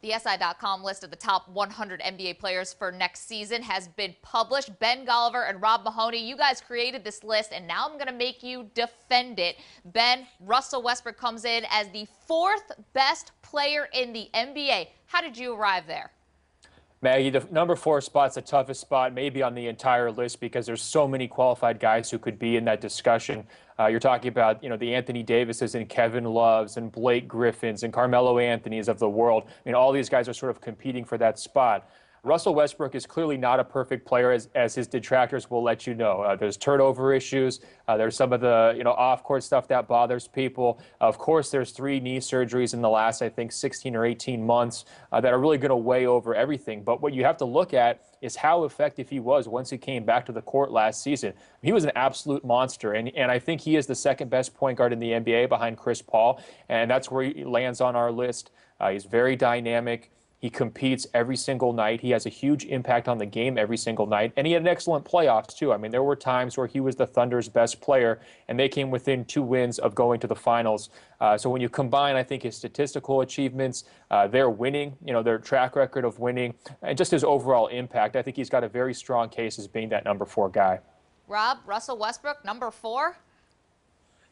The SI.com list of the top 100 NBA players for next season has been published. Ben Golliver and Rob Mahoney, you guys created this list, and now I'm going to make you defend it. Ben, Russell Westbrook comes in as the fourth best player in the NBA. How did you arrive there? Maggie, the number 4 spot's the toughest spot maybe on the entire list because there's so many qualified guys who could be in that discussion. You're talking about, the Anthony Davises and Kevin Loves and Blake Griffins and Carmelo Anthonys of the world. I mean, all these guys are sort of competing for that spot. Russell Westbrook is clearly not a perfect player, as his detractors will let you know. There's turnover issues. There's some of the off-court stuff that bothers people. Of course, there's 3 knee surgeries in the last, I think, 16 or 18 months that are really going to weigh over everything. But what you have to look at is how effective he was once he came back to the court last season. He was an absolute monster, and I think he is the second best point guard in the NBA behind Chris Paul, and that's where he lands on our list. He's very dynamic. He competes every single night. He has a huge impact on the game every single night. And he had an excellent playoffs, too. I mean, there were times where he was the Thunder's best player, and they came within 2 wins of going to the finals. So when you combine, I think, his statistical achievements, their winning, their track record of winning, and just his overall impact, I think he's got a very strong case as being that number 4 guy. Rob, Russell Westbrook, number 4?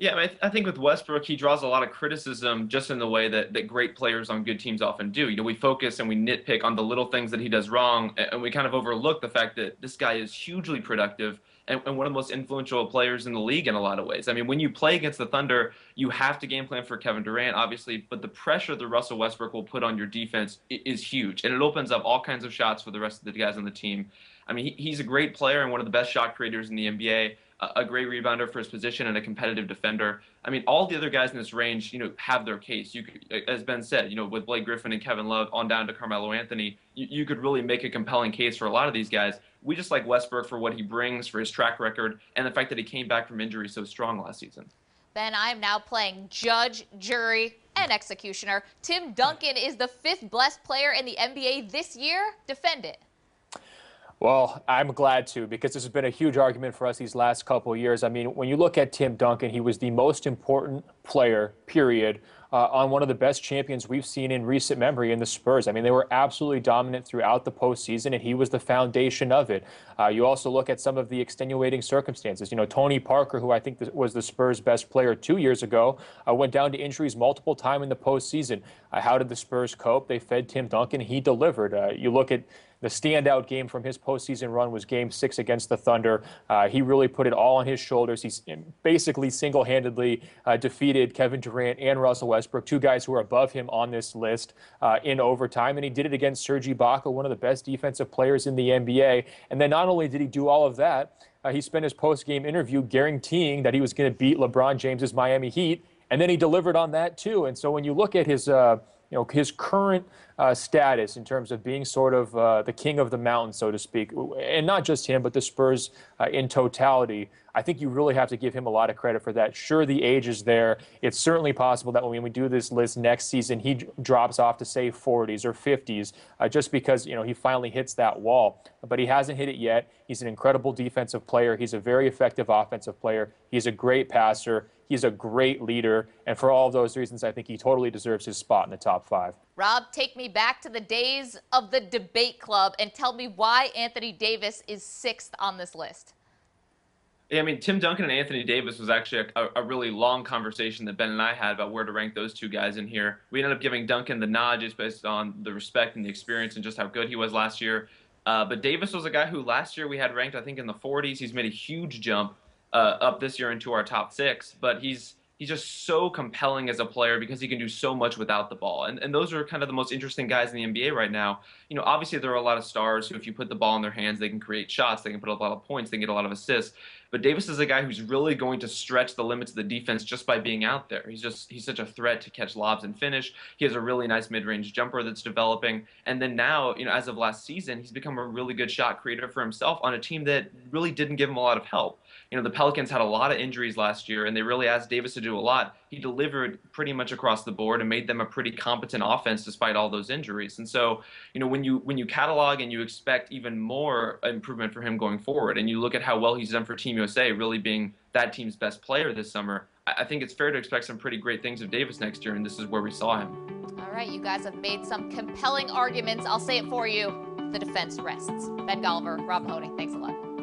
Yeah, I think with Westbrook, he draws a lot of criticism just in the way that great players on good teams often do. We focus and we nitpick on the little things that he does wrong, and we kind of overlook the fact that this guy is hugely productive and one of the most influential players in the league in a lot of ways. I mean, when you play against the Thunder, you have to game plan for Kevin Durant, obviously, but the pressure that Russell Westbrook will put on your defense is huge, and it opens up all kinds of shots for the rest of the guys on the team. I mean, he's a great player and one of the best shot creators in the NBA. A great rebounder for his position and a competitive defender. I mean, all the other guys in this range, have their case. You could, as Ben said, with Blake Griffin and Kevin Love on down to Carmelo Anthony, you could really make a compelling case for a lot of these guys. We just like Westbrook for what he brings, for his track record, and the fact that he came back from injury so strong last season. Ben, I'm now playing judge, jury, and executioner. Tim Duncan is the 5th best player in the NBA this year. Defend it. Well, I'm glad to, because this has been a huge argument for us these last couple of years. I mean, when you look at Tim Duncan, he was the most important player, period, on one of the best champions we've seen in recent memory in the Spurs. I mean, they were absolutely dominant throughout the postseason, and he was the foundation of it. You also look at some of the extenuating circumstances. Tony Parker, who I think was the Spurs' best player 2 years ago, went down to injuries multiple times in the postseason. How did the Spurs cope? They fed Tim Duncan. He delivered. You look at the standout game from his postseason run was Game 6 against the Thunder. He really put it all on his shoulders. He's basically single-handedly defeated Kevin Durant and Russell Westbrook, 2 guys who are above him on this list in overtime. And he did it against Serge Ibaka, one of the best defensive players in the NBA. And then not only did he do all of that, he spent his post-game interview guaranteeing that he was going to beat LeBron James's Miami Heat. And then he delivered on that, too. And so when you look at his current status in terms of being sort of the king of the mountain, so to speak, and not just him, but the Spurs in totality, I think you really have to give him a lot of credit for that. Sure, the age is there. It's certainly possible that when we do this list next season, he drops off to, say, 40s or 50s just because, he finally hits that wall. But he hasn't hit it yet. He's an incredible defensive player. He's a very effective offensive player. He's a great passer. He's a great leader. And for all of those reasons, I think he totally deserves his spot in the top 5. Rob, take me back to the days of the debate club and tell me why Anthony Davis is 6th on this list. Yeah, I mean, Tim Duncan and Anthony Davis was actually a really long conversation that Ben and I had about where to rank those 2 guys in here. We ended up giving Duncan the nod just based on the respect and the experience and just how good he was last year. But Davis was a guy who last year we had ranked, I think, in the 40s. He's made a huge jump up this year into our top 6, but he's just so compelling as a player because he can do so much without the ball. And those are kind of the most interesting guys in the NBA right now. Obviously there are a lot of stars who, if you put the ball in their hands, they can create shots, they can put a lot of points, they can get a lot of assists. But Davis is a guy who's really going to stretch the limits of the defense just by being out there. He's such a threat to catch lobs and finish. He has a really nice mid-range jumper that's developing. And then now, as of last season, he's become a really good shot creator for himself on a team that really didn't give him a lot of help. The Pelicans had a lot of injuries last year, and they really asked Davis to do a lot. He delivered pretty much across the board and made them a pretty competent offense despite all those injuries. And so, when you catalog and you expect even more improvement for him going forward, and you look at how well he's done for Team USA, really being that team's best player this summer, I think it's fair to expect some pretty great things of Davis next year, and this is where we saw him. All right, you guys have made some compelling arguments. I'll say it for you. The defense rests. Ben Golliver, Rob Mahoney, thanks a lot.